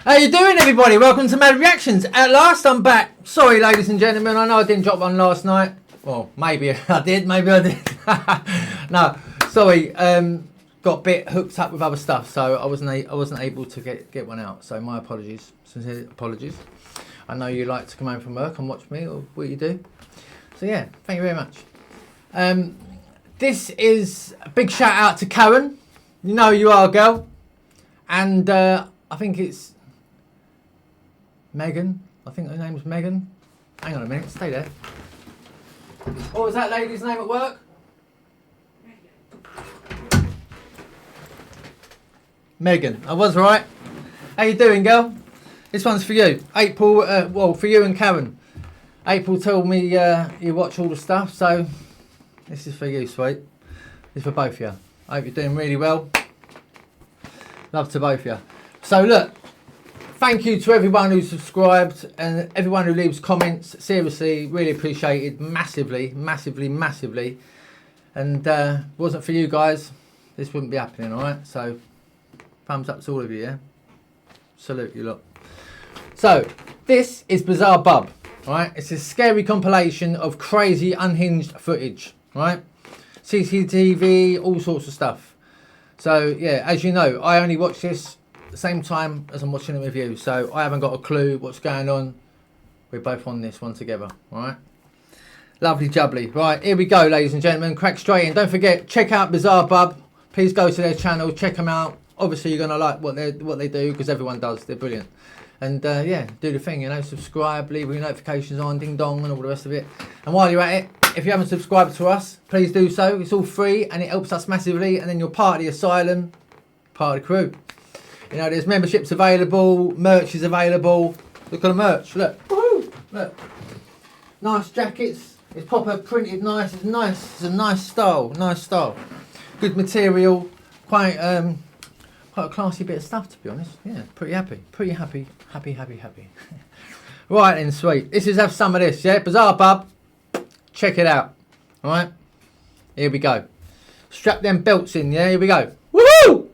How you doing, everybody? Welcome to M.A.D Reactions. At last, I'm back. Sorry, ladies and gentlemen. I know I didn't drop one last night. Well, maybe I did. Maybe I did. No, sorry. Got a bit hooked up with other stuff, so I wasn't able to get one out. So my apologies. Sincere apologies. I know you like to come home from work and watch me, or what you do. So yeah, thank you very much. This is a big shout out to Karen. You know you are, girl. And I think it's Megan. I think her name's Megan. Hang on a minute, stay there. What was that lady's name at work? Megan. I was right. How you doing, girl? This one's for you. April, well, for you and Karen. April told me you watch all the stuff, so this is for you, sweet. This is for both of you. I hope you're doing really well. Love to both of you. So look, thank you to everyone who's subscribed and everyone who leaves comments. Seriously, really appreciated. Massively, massively, massively. And if it wasn't for you guys, this wouldn't be happening, alright? So, thumbs up to all of you, yeah? Salute you lot. So, this is BizarreBub, right? It's a scary compilation of crazy, unhinged footage, right? CCTV, all sorts of stuff. So, yeah, as you know, I only watch this at the same time as I'm watching it with you. So, I haven't got a clue what's going on. We're both on this one together, right? Lovely jubbly. Right, here we go, ladies and gentlemen. Crack straight in. Don't forget, check out BizarreBub. Please go to their channel, check them out. Obviously, you're going to like what they do, because everyone does. They're brilliant. And yeah, do the thing, you know, subscribe, leave your notifications on, ding dong, and all the rest of it. And while you're at it, if you haven't subscribed to us, please do so. It's all free and it helps us massively. And then you're part of the asylum, part of the crew. You know, there's memberships available, merch is available. Look at the merch, look. Woohoo! Look. Nice jackets. It's proper printed nice. It's nice. It's a nice style. Nice style. Good material. Quite a classy bit of stuff, to be honest. Yeah, pretty happy. Pretty happy. Happy. Right then, sweet. This is have some of this, yeah? BizarreBub. Check it out. Alright? Here we go. Strap them belts in, yeah? Here we go. Woohoo!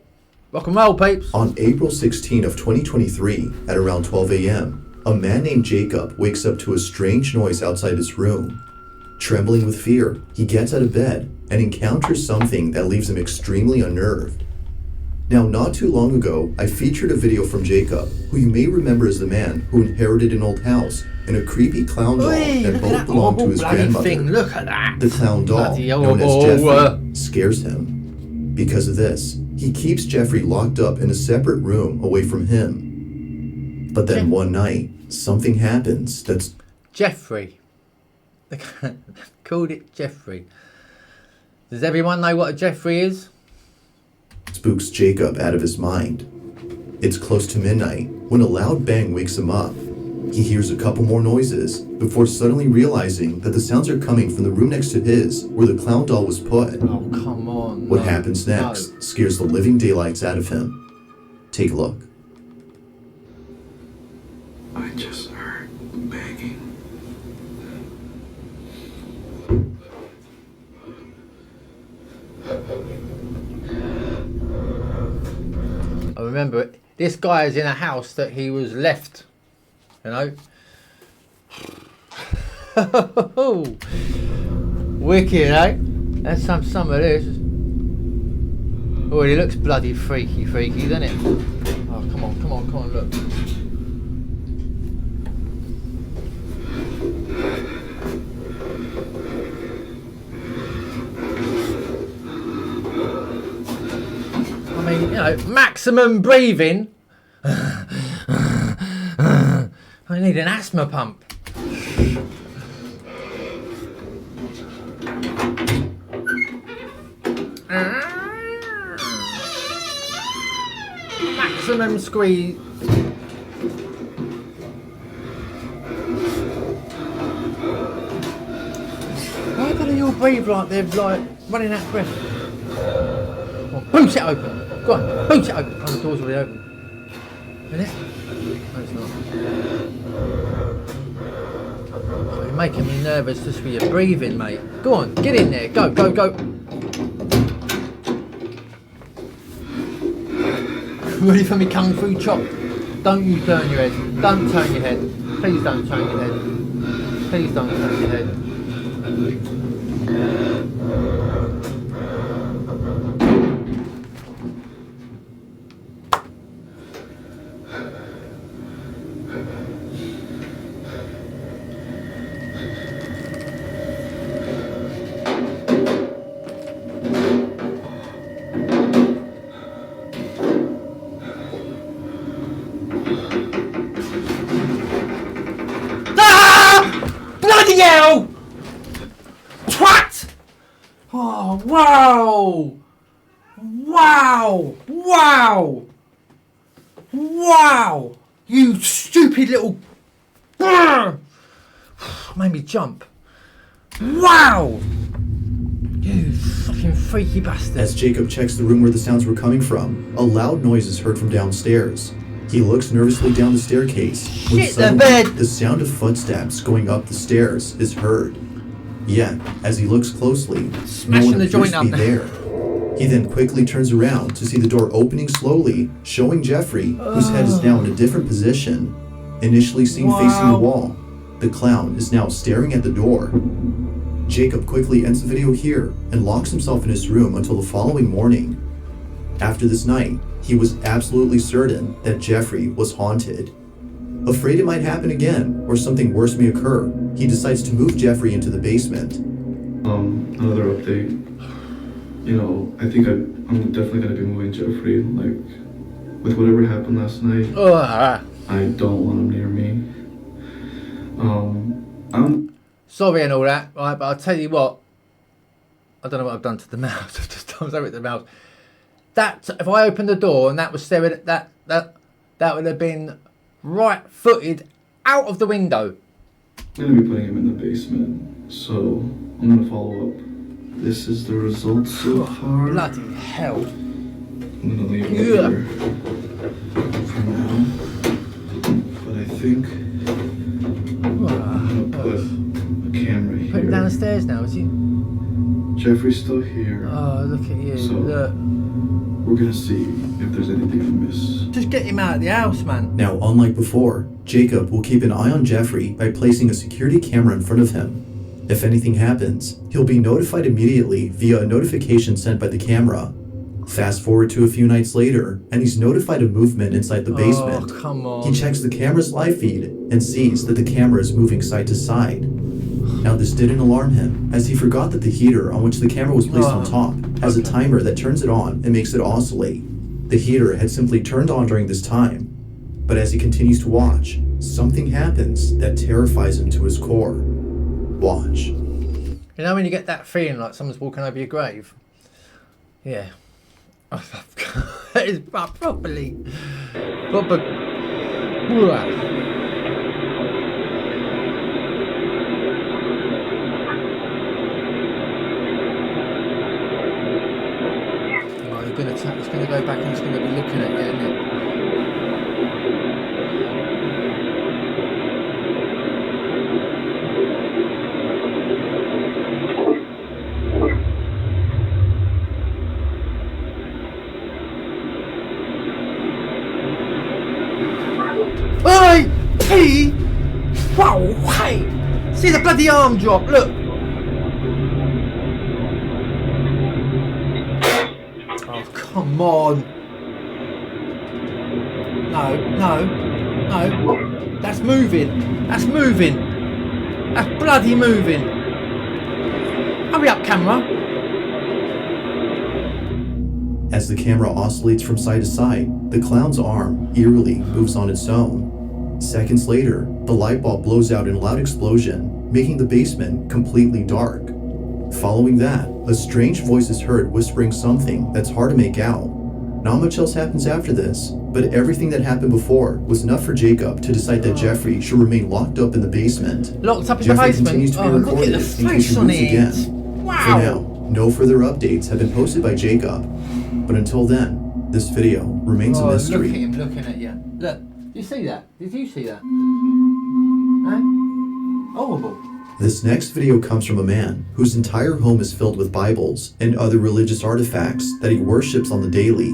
Rock and roll, peeps. On April 16 of 2023, at around 12 a.m., a man named Jacob wakes up to a strange noise outside his room. Trembling with fear, he gets out of bed and encounters something that leaves him extremely unnerved. Now, not too long ago, I featured a video from Jacob, who you may remember as the man who inherited an old house and a creepy clown doll that both belonged to his grandmother. Look at that. The clown doll, known as Jeffrey, scares him. Because of this, he keeps Jeffrey locked up in a separate room away from him. But then one night, something happens that's... Jeffrey. They called it Jeffrey. Does everyone know what a Jeffrey is? Spooks Jacob out of his mind. It's close to midnight when a loud bang wakes him up. He hears a couple more noises before suddenly realizing that the sounds are coming from the room next to his, where the clown doll was put. Oh, come on. What happens next scares the living daylights out of him. Take a look. I just heard banging. I remember this guy is in a house that he was left, you know. Wicked, eh? That's some of this. Oh, he looks bloody freaky, doesn't it? Oh, come on, look. I mean, you know, maximum breathing. I need an asthma pump. Maximum squeeze. Why do they all breathe like they're like running out of breath? Oh, boot it open. Go on, boot it open. Oh, the door's already open. Isn't it? No, it's not. Oh, you're making me nervous just with your breathing, mate. Go on, get in there. Go. Ready for me kung fu chop? Don't you turn your head. Don't turn your head. Please don't turn your head. Please don't turn your head. Bloody hell! Twat! Oh, wow! Wow! Wow! Wow! You stupid little... Made me jump. Wow! You fucking freaky bastard. As Jacob checks the room where the sounds were coming from, a loud noise is heard from downstairs. He looks nervously down the staircase when Shit, the suddenly bed! the sound of footsteps going up the stairs is heard. Yet, as he looks closely, Smashing no one the appears joint to be up. there. He then quickly turns around to see the door opening slowly, showing Jeffrey, whose head is now in a different position. Initially seen facing the wall, the clown is now staring at the door. Jacob quickly ends the video here and locks himself in his room until the following morning. After this night, he was absolutely certain that Jeffrey was haunted. Afraid it might happen again or something worse may occur, he decides to move Jeffrey into the basement. Another update. You know, I think I'm definitely gonna be moving Jeffrey. Like, with whatever happened last night, I don't want him near me. I'm Sorry and all that, right? But I'll tell you what. I don't know what I've done to the mouse. I've just done something to the mouse. That if I opened the door and that was staring at that would have been right-footed out of the window. gonna be putting him in the basement. So I'm gonna follow up. This is the results so far. Bloody hell. I'm gonna leave it here for now. But I think I'm gonna put a camera here. Put him down the stairs now, is he? Jeffrey's still here. Oh, look at you. So- Look. We're gonna see if there's anything I miss. Just get him out of the house, man. Now, unlike before, Jacob will keep an eye on Jeffrey by placing a security camera in front of him. If anything happens, he'll be notified immediately via a notification sent by the camera. Fast forward to a few nights later, and he's notified of movement inside the basement. Oh, come on. He checks the camera's live feed and sees that the camera is moving side to side. Now, this didn't alarm him, as he forgot that the heater on which the camera was placed on top has a timer that turns it on and makes it oscillate. The heater had simply turned on during this time, but as he continues to watch, something happens that terrifies him to his core. Watch. You know when you get that feeling like someone's walking over your grave? Yeah. It's properly. Proper. It's going to go back and it's going to be looking at you, isn't it? Oi! Hey! Wow! Hey! See the bloody arm drop, look! Come on. No. That's moving. That's bloody moving. Hurry up, camera. As the camera oscillates from side to side, the clown's arm eerily moves on its own. Seconds later, the light bulb blows out in a loud explosion, making the basement completely dark. Following that, a strange voice is heard whispering something that's hard to make out. Not much else happens after this, but everything that happened before was enough for Jacob to decide that Jeffrey should remain locked up in the basement. Locked up in Jeffrey the basement? continues to be Look recorded at the in case face he on moves it. again. Wow. For now, no further updates have been posted by Jacob, but until then, this video remains a mystery. Look at him looking at you. Look, you see that? Did you see that? No? Horrible. This next video comes from a man whose entire home is filled with Bibles and other religious artifacts that he worships on the daily.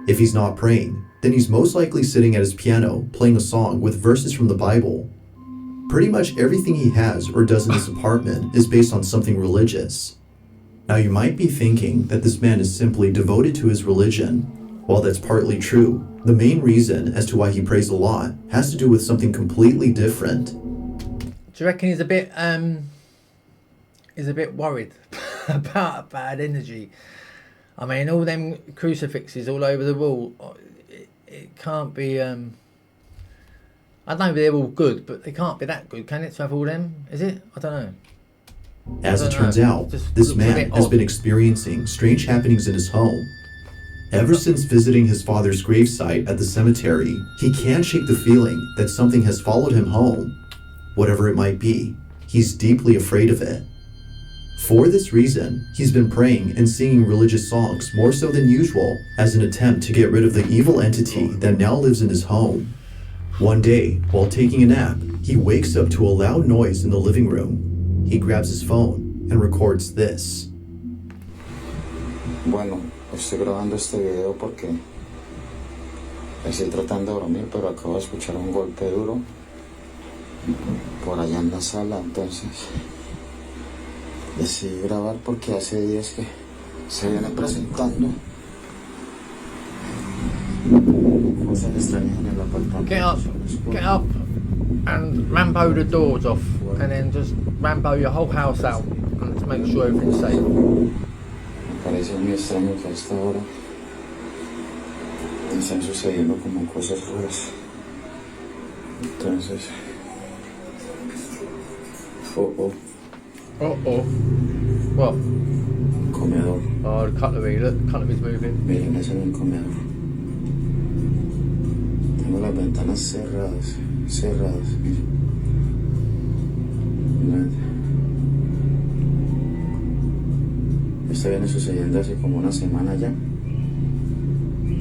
If he's not praying, then he's most likely sitting at his piano playing a song with verses from the Bible. Pretty much everything he has or does in his apartment is based on something religious. Now you might be thinking that this man is simply devoted to his religion. While that's partly true, the main reason as to why he prays a lot has to do with something completely different. Do you reckon he's a bit worried about bad energy? I mean, all them crucifixes all over the wall, it can't be, I know they're all good, but they can't be that good, can it, to have all them? Is it? I don't know. As it turns out, this man has been experiencing strange happenings in his home. Ever since visiting his father's gravesite at the cemetery, he can't shake the feeling that something has followed him home. Whatever it might be, he's deeply afraid of it. For this reason, he's been praying and singing religious songs more so than usual as an attempt to get rid of the evil entity that now lives in his home. One day, while taking a nap, he wakes up to a loud noise in the living room. He grabs his phone and records this. Bueno, estoy grabando este video porque estoy tratando de dormir, pero acabo de escuchar un golpe duro por allá en la sala, entonces decidí grabar porque hace días que se viene presentando cosas extrañas en el apartamento. Get up and rambo the doors off, and then just rambo your whole house out and to make sure everything's safe. Me parece muy extraño que a esta hora están sucediendo como cosas raras. Entonces, What? comedor. Oh, the cutlery, look, the cutlery's moving. Miren, ese es el comedor. Tengo las ventanas cerradas. Esto viene sucediendo hace como una semana ya.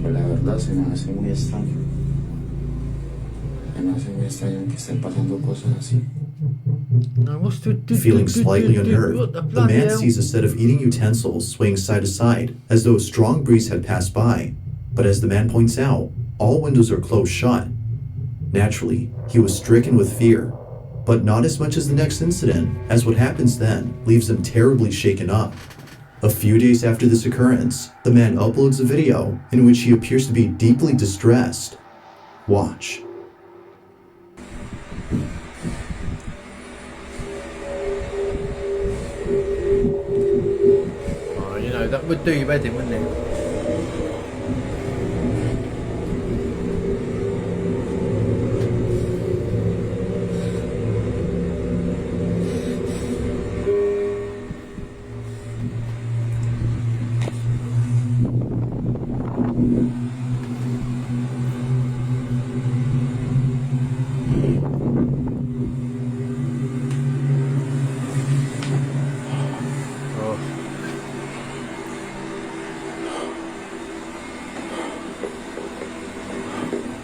Pues la verdad se me hace muy extraño. Se me hace muy extraño que estén pasando cosas así. Feeling slightly unnerved, the man sees a set of eating utensils swaying side to side as though a strong breeze had passed by. But as the man points out, all windows are closed shut. Naturally, he was stricken with fear, but not as much as the next incident, as what happens then leaves him terribly shaken up. A few days after this occurrence, the man uploads a video in which he appears to be deeply distressed. Watch. Oh, you know, that would do your wedding, wouldn't it?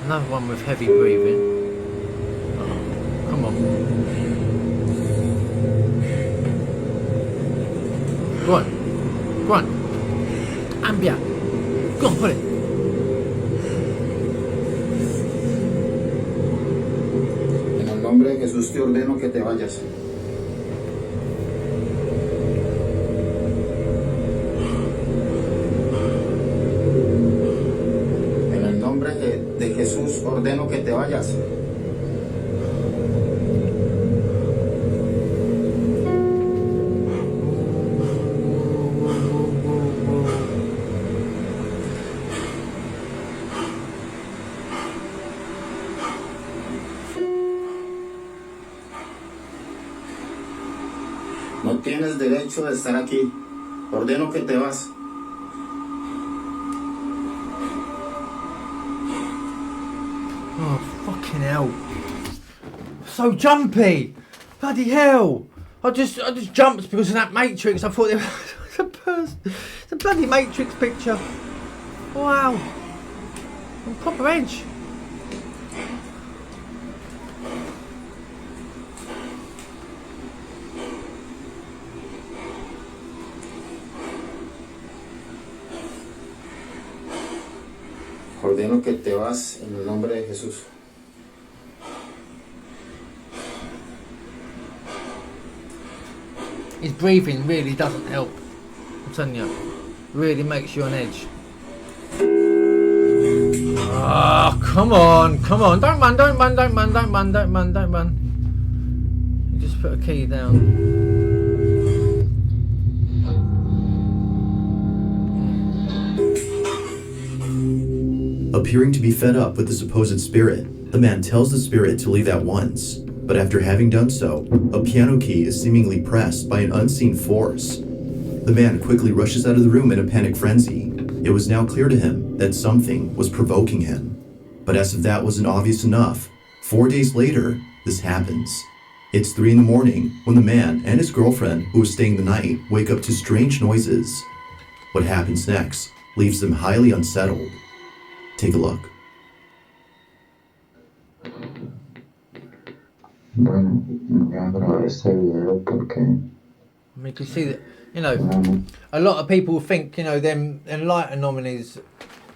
Another one with heavy breathing. Oh, come on. Go on. Go on. Ambia. Go on, put it. En el nombre de Jesús te ordeno que te vayas. De Jesús ordeno que te vayas. No tienes derecho de estar aquí. Ordeno que te vas. Oh, fucking hell. So jumpy. Bloody hell. I just jumped because of that Matrix. I thought there was a person. It's a bloody Matrix picture. Wow. On proper edge. ordeno que te vas en el nombre de Jesús. His breathing really doesn't help. I'm telling you, really makes you on edge. Oh, come on, come on. Don't run, don't run, don't run, don't run, don't run, don't run. You just put a key down. Appearing to be fed up with the supposed spirit, the man tells the spirit to leave at once. But after having done so, a piano key is seemingly pressed by an unseen force. The man quickly rushes out of the room in a panic frenzy. It was now clear to him that something was provoking him. But as if that wasn't obvious enough, 4 days later, this happens. It's 3 in the morning when the man and his girlfriend, who was staying the night, wake up to strange noises. What happens next leaves them highly unsettled. Take a look. Bueno, voy a grabar este video porque I mean, you can see that, you know, a lot of people think, you know, them light anomalies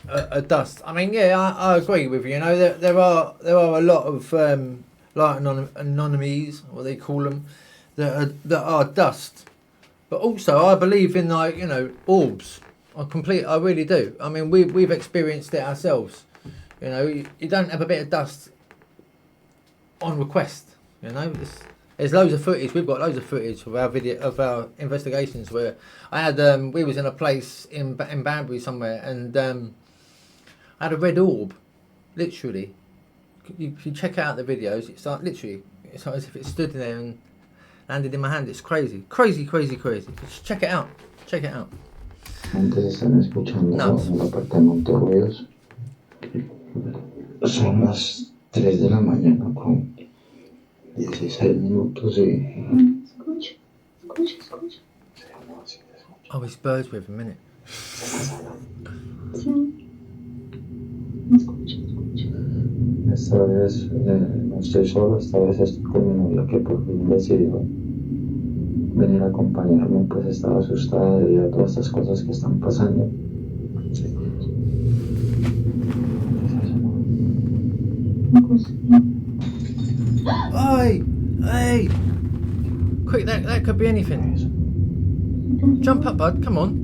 are dust. I mean, yeah, I agree with you. You know, there are a lot of light anomalies, what they call them, that are dust. But also, I believe in, like, you know, orbs. I really do. I mean, we've experienced it ourselves. You know, you don't have a bit of dust on request. You know, there's loads of footage. We've got loads of footage of our investigations where I had we was in a place in Banbury somewhere, and I had a red orb, literally. If you check out the videos, it's like literally, it's like as if it stood there and landed in my hand. It's crazy, crazy, crazy, crazy. Just check it out. Check it out. antes están escuchando el apartamento ruidos. Son las 3 de la mañana con 16 minutos y... Escucha. Oh, it's birds with a minute. Sí. Escucha. Esta vez no estoy solo, esta vez estoy con mi novia que por fin decidió venir a acompañarme, pues estaba asustada debido a todas estas cosas que están pasando. Sí. Hey! Quick, that could be anything. Jump up, bud. Come on.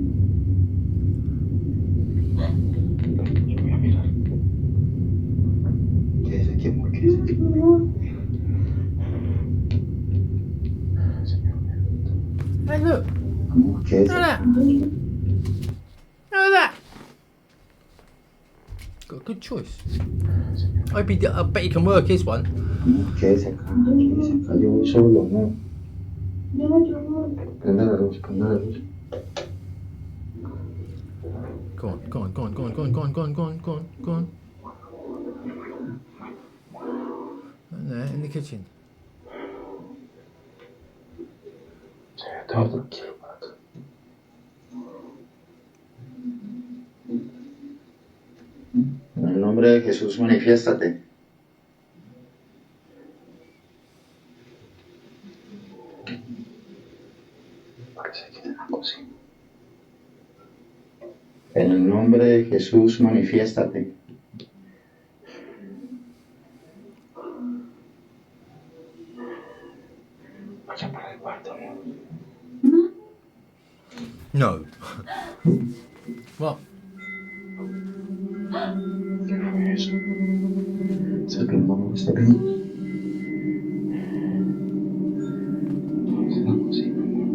Hey, look. Look at that. Look at that. Got a good choice. I bet he can work his one. Que se cayó solo, ¿no? Prende la luz. Go on. And there, in the kitchen. Todo tranquilo, Pato. En el nombre de Jesús, manifiéstate. Parece que en la cocina. En el nombre de Jesús, manifiéstate. Vaya para el cuarto, amor. No. What? Eso. ¿Sabes que no está bien? En la cocina, amor.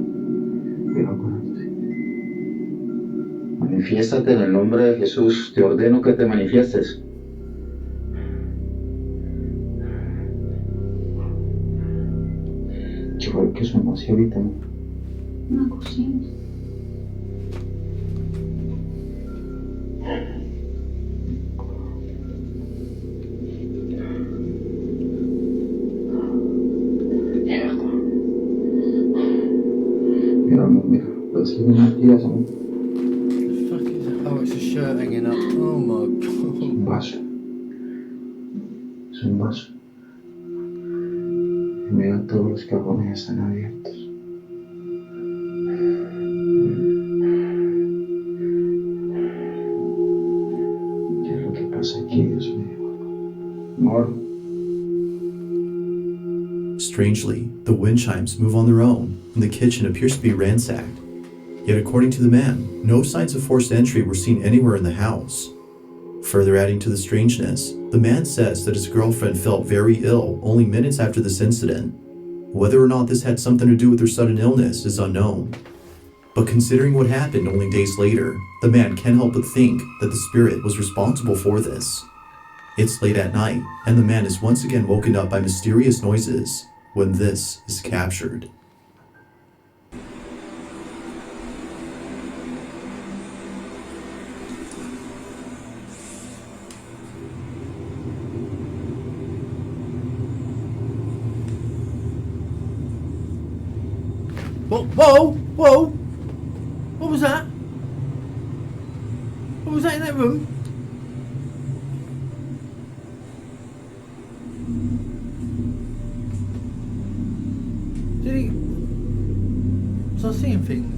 Cuidado con esto. Manifiéstate en el nombre de Jesús. Te ordeno que te manifiestes. Yo creo que suena así ahorita, ¿no? Una cocina. Mira, lo siguen unas tiras, ¿no? What the fuck is that? Oh, it's a shirt hanging up. Oh my god. Un vaso. Es un vaso. Mira, todos los cajones están abiertos. ¿Qué es lo que pasa? Strangely, the wind chimes move on their own, and the kitchen appears to be ransacked. Yet according to the man, no signs of forced entry were seen anywhere in the house. Further adding to the strangeness, the man says that his girlfriend felt very ill only minutes after this incident. Whether or not this had something to do with her sudden illness is unknown. But considering what happened only days later, the man can't help but think that the spirit was responsible for this. It's late at night, and the man is once again woken up by mysterious noises when this is captured. Whoa! What was that? What was that in that room? Did he... Was I seeing things?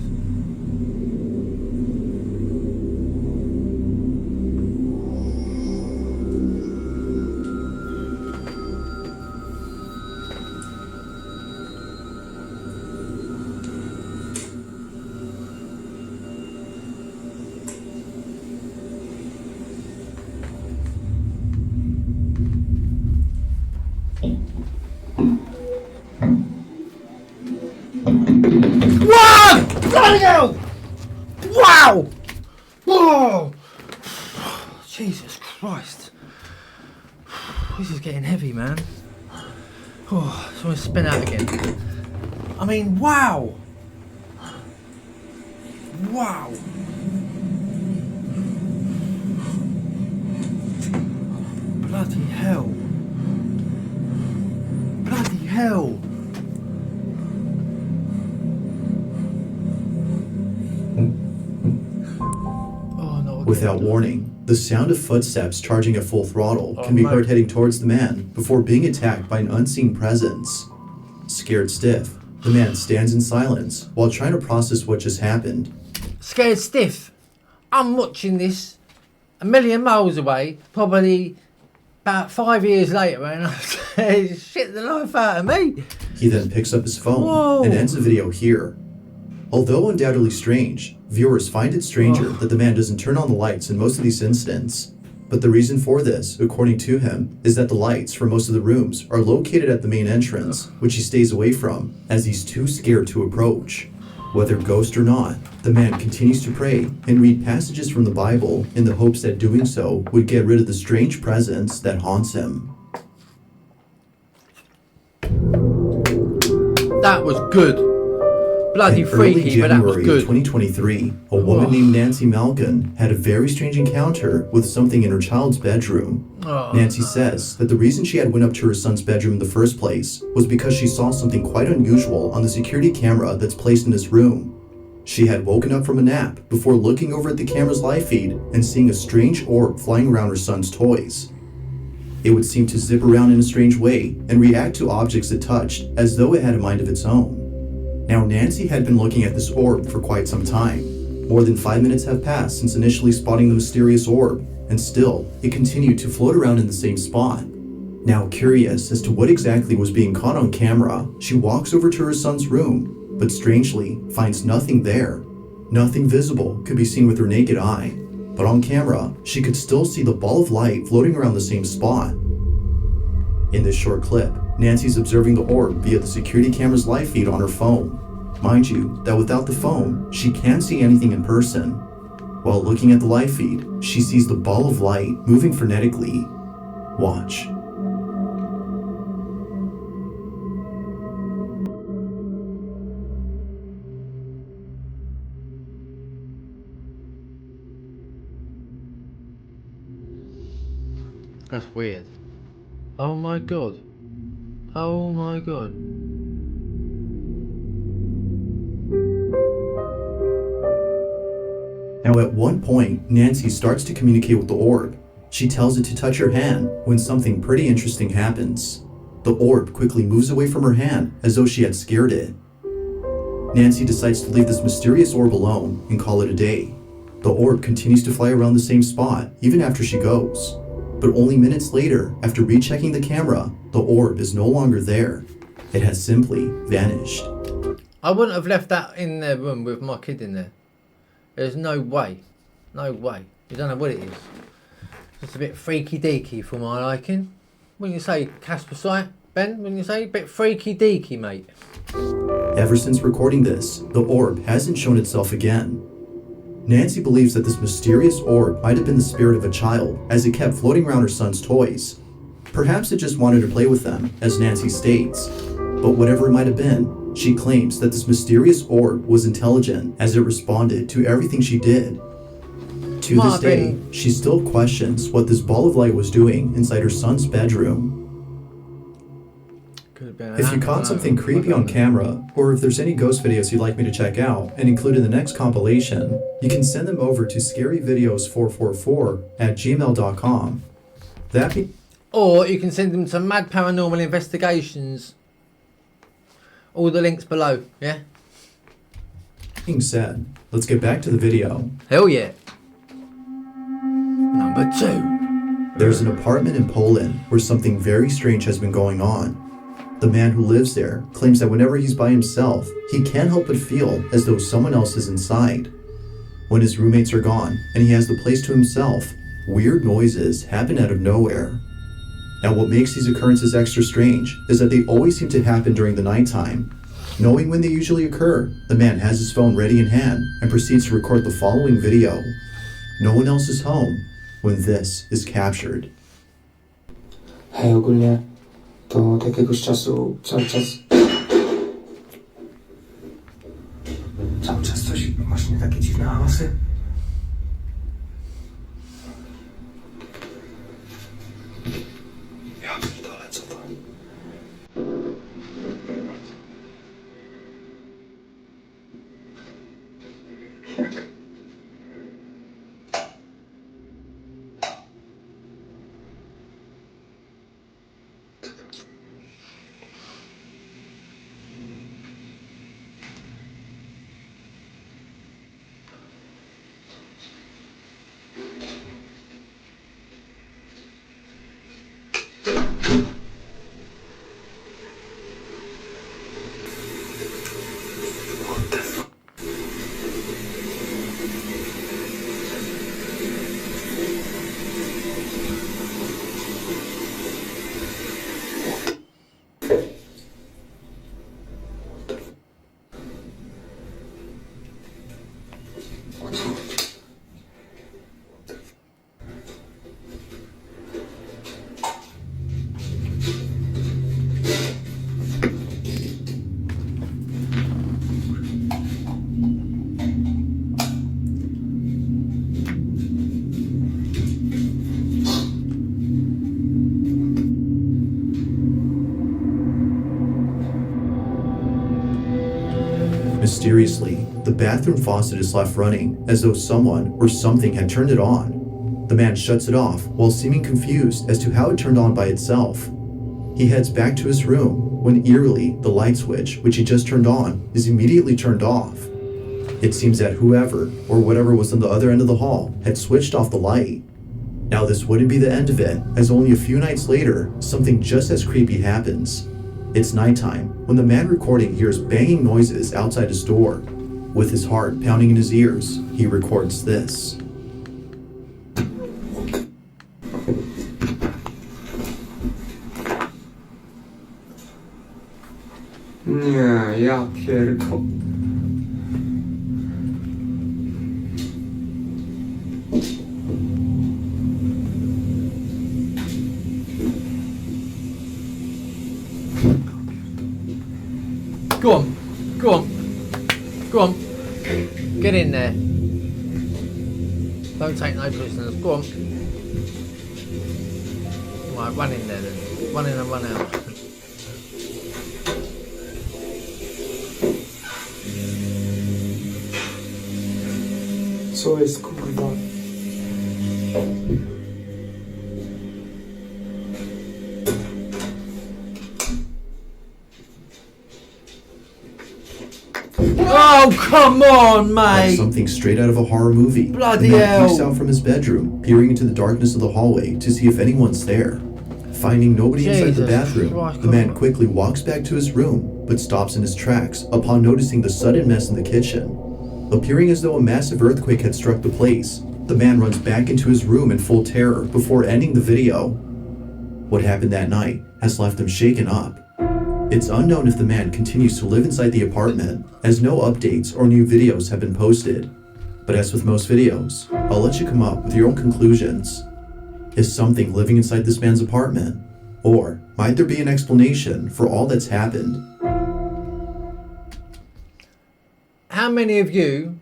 Bloody hell! Wow! Whoa! Jesus Christ. This is getting heavy, man. Oh, so I'm going to spin out again. I mean, wow! Wow! Bloody hell! Bloody hell! Without warning, the sound of footsteps charging at full throttle can be heard heading towards the man before being attacked by an unseen presence. Scared stiff, the man stands in silence while trying to process what just happened. Scared stiff? I'm watching this a million miles away, probably about 5 years later, and I say, shit the life out of me. He then picks up his phone and ends the video here. Although undoubtedly strange, viewers find it stranger that the man doesn't turn on the lights in most of these incidents. But the reason for this, according to him, is that the lights for most of the rooms are located at the main entrance, which he stays away from, as he's too scared to approach. Whether ghost or not, the man continues to pray and read passages from the Bible in the hopes that doing so would get rid of the strange presence that haunts him. That was good. Bloody In freaky, but that was January good. of 2023, a woman named Nancy Malkin had a very strange encounter with something in her child's bedroom. Nancy says that the reason she had went up to her son's bedroom in the first place was because she saw something quite unusual on the security camera that's placed in his room. She had woken up from a nap before looking over at the camera's live feed and seeing a strange orb flying around her son's toys. It would seem to zip around in a strange way and react to objects it touched as though it had a mind of its own. Now, Nancy had been looking at this orb for quite some time. More than 5 minutes have passed since initially spotting the mysterious orb, and still, it continued to float around in the same spot. Now, curious as to what exactly was being caught on camera, she walks over to her son's room, but strangely, finds nothing there. Nothing visible could be seen with her naked eye, but on camera, she could still see the ball of light floating around the same spot. In this short clip, Nancy's observing the orb via the security camera's live feed on her phone. Mind you, that without the phone, she can't see anything in person. While looking at the live feed, she sees the ball of light moving frenetically. Watch. That's weird. Oh my god. Oh my god. Now at one point, Nancy starts to communicate with the orb. She tells it to touch her hand when something pretty interesting happens. The orb quickly moves away from her hand as though she had scared it. Nancy decides to leave this mysterious orb alone and call it a day. The orb continues to fly around the same spot even after she goes. But only minutes later, after rechecking the camera, the orb is no longer there. It has simply vanished. I wouldn't have left that in their room with my kid in there. There's no way. No way. You don't know what it is. Just a bit freaky deaky for my liking. Wouldn't you say, Casper Sight, Ben? Wouldn't you say? A bit freaky deaky, mate. Ever since recording this, the orb hasn't shown itself again. Nancy believes that this mysterious orb might have been the spirit of a child as it kept floating around her son's toys. Perhaps it just wanted to play with them, as Nancy states. But whatever it might have been, she claims that this mysterious orb was intelligent as it responded to everything she did. To this day, she still questions what this ball of light was doing inside her son's bedroom. If you caught something creepy on camera, or if there's any ghost videos you'd like me to check out and include in the next compilation, you can send them over to scaryvideos444@gmail.com. Or you can send them to M.A.D Paranormal Investigations. All the links below, yeah? Being said, let's get back to the video. Hell yeah. Number 2. There's an apartment in Poland where something very strange has been going on. The man who lives there claims that whenever he's by himself, he can't help but feel as though someone else is inside. When his roommates are gone and he has the place to himself, weird noises happen out of nowhere. Now what makes these occurrences extra strange is that they always seem to happen during the nighttime. Knowing when they usually occur, the man has his phone ready in hand and proceeds to record the following video. No one else is home when this is captured. Hej, ogólnie to od jakiegoś czasu cały czas coś, właśnie takie dziwne hałasy. Ja pierdolę, co to? Jak? Mysteriously, the bathroom faucet is left running as though someone or something had turned it on. The man shuts it off while seeming confused as to how it turned on by itself. He heads back to his room when eerily the light switch, which he just turned on, is immediately turned off. It seems that whoever or whatever was on the other end of the hall had switched off the light. Now this wouldn't be the end of it, as only a few nights later, something just as creepy happens. It's nighttime when the man recording hears banging noises outside his door. With his heart pounding in his ears, he records this. Nie, ja pierdolę. Go on. Go on. Go on. Get in there. Don't take no prisoners. Go on. Right, run in there then. Run in and run out. Co jest, kurwa? Oh, come on, Like mate! something straight out of a horror movie. Bloody the man hell. peeks out from his bedroom, peering into the darkness of the hallway to see if anyone's there. Finding nobody inside the Jesus bathroom, Christ, the man quickly walks back to his room, but stops in his tracks upon noticing the sudden mess in the kitchen. Appearing as though a massive earthquake had struck the place, the man runs back into his room in full terror before ending the video. What happened that night has left him shaken up. It's unknown if the man continues to live inside the apartment, as no updates or new videos have been posted. But as with most videos, I'll let you come up with your own conclusions. Is something living inside this man's apartment? Or might there be an explanation for all that's happened? How many of you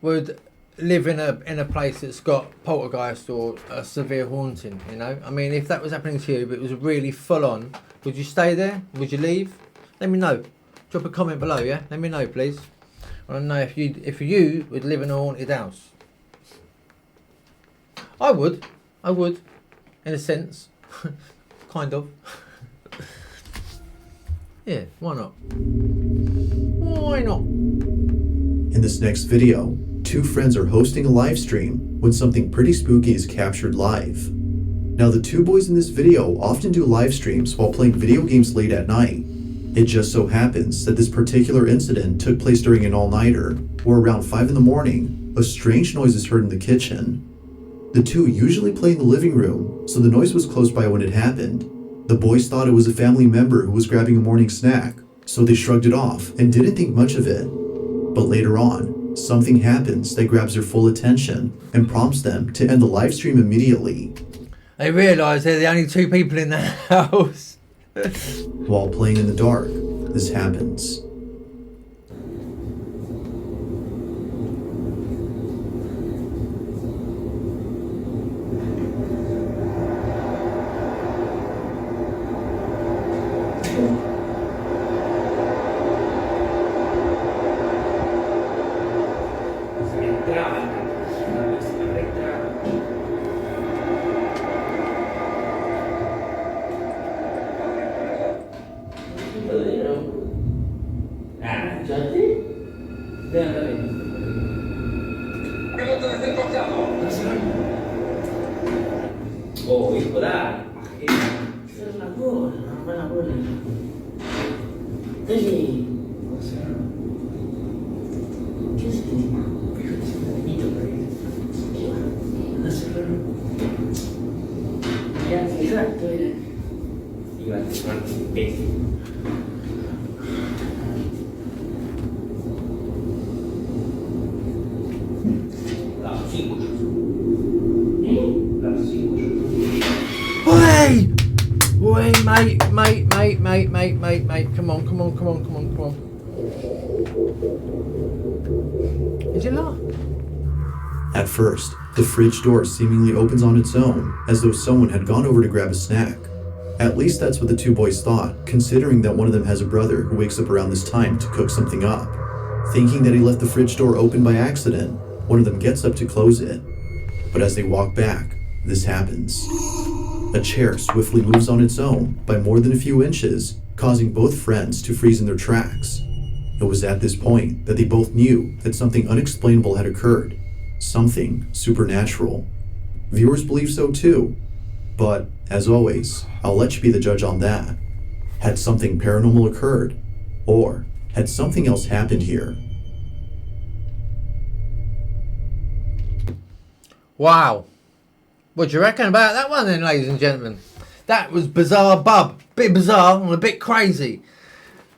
would live in a place that's got poltergeist or a severe haunting, you know? I mean, if that was happening to you, but it was really full on, would you stay there? Would you leave? Let me know. Drop a comment below, yeah? Let me know, please. I want to know if you would live in a haunted house. I would, in a sense. Kind of. Yeah, why not? Why not? In this next video, two friends are hosting a live stream when something pretty spooky is captured live. Now, the two boys in this video often do live streams while playing video games late at night. It just so happens that this particular incident took place during an all-nighter, where around 5 in the morning, a strange noise is heard in the kitchen. The two usually play in the living room, so the noise was close by when it happened. The boys thought it was a family member who was grabbing a morning snack, so they shrugged it off and didn't think much of it. But later on, something happens that grabs their full attention and prompts them to end the live stream immediately. They realise they're the only two people in the house. While playing in the dark, this happens. Oh, ispirare. È una bella cosa. Così. Che si fa? Finito per esatto. Grazie, quanti Wait, mate. Come on. Did you laugh? At first, the fridge door seemingly opens on its own, as though someone had gone over to grab a snack. At least that's what the two boys thought, considering that one of them has a brother who wakes up around this time to cook something up. Thinking that he left the fridge door open by accident, one of them gets up to close it. But as they walk back, this happens. A chair swiftly moves on its own by more than a few inches, causing both friends to freeze in their tracks. It was at this point that they both knew that something unexplainable had occurred, something supernatural. Viewers believe so too, but as always, I'll let you be the judge on that. Had something paranormal occurred, or had something else happened here? Wow. What do you reckon about that one then, ladies and gentlemen? That was BizarreBub. Bit bizarre and a bit crazy.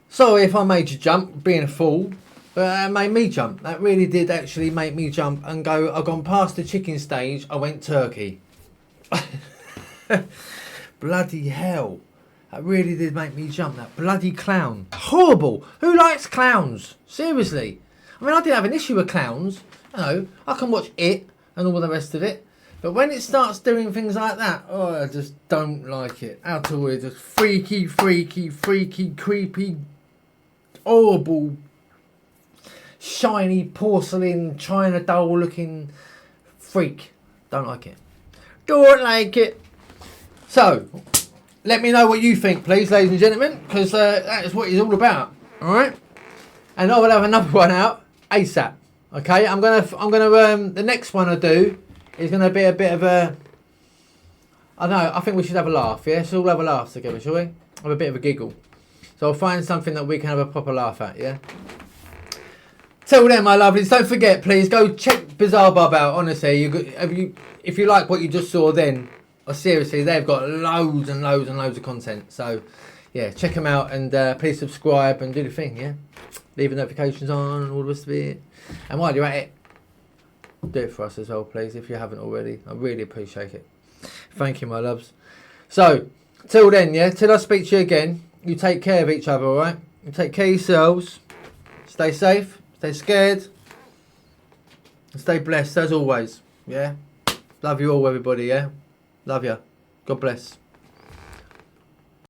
Sorry if I made you jump, being a fool, but it made me jump. That really did actually make me jump and go, I've gone past the chicken stage, I went turkey. Bloody hell. That really did make me jump, that bloody clown. Horrible. Who likes clowns? Seriously. I mean, I didn't have an issue with clowns. You know, I can watch it and all the rest of it. But when it starts doing things like that, oh, I just don't like it. Out of it, just freaky, creepy, horrible, shiny porcelain, China doll looking freak. Don't like it. Don't like it. So, let me know what you think, please, ladies and gentlemen, because that is what it's all about. All right. And I will have another one out ASAP. Okay. I'm gonna. The next one I do is gonna be a bit of a I know, I think we should have a laugh, yeah? So we'll have a laugh together, shall we? Have a bit of a giggle. So I'll find something that we can have a proper laugh at, yeah? Till then, my lovelies, don't forget, please, go check BizarreBub out, honestly. If you like what you just saw then, seriously, they've got loads and loads and loads of content. So, yeah, check them out and please subscribe and do the thing, yeah? Leave the notifications on and all the rest of it. And while you're at it, do it for us as well, please, if you haven't already. I really appreciate it. Thank you, my loves. So, till then, yeah, till I speak to you again, you take care of each other, alright? You take care of yourselves. Stay safe. Stay scared. And stay blessed as always. Yeah? Love you all, everybody, yeah? Love you. God bless.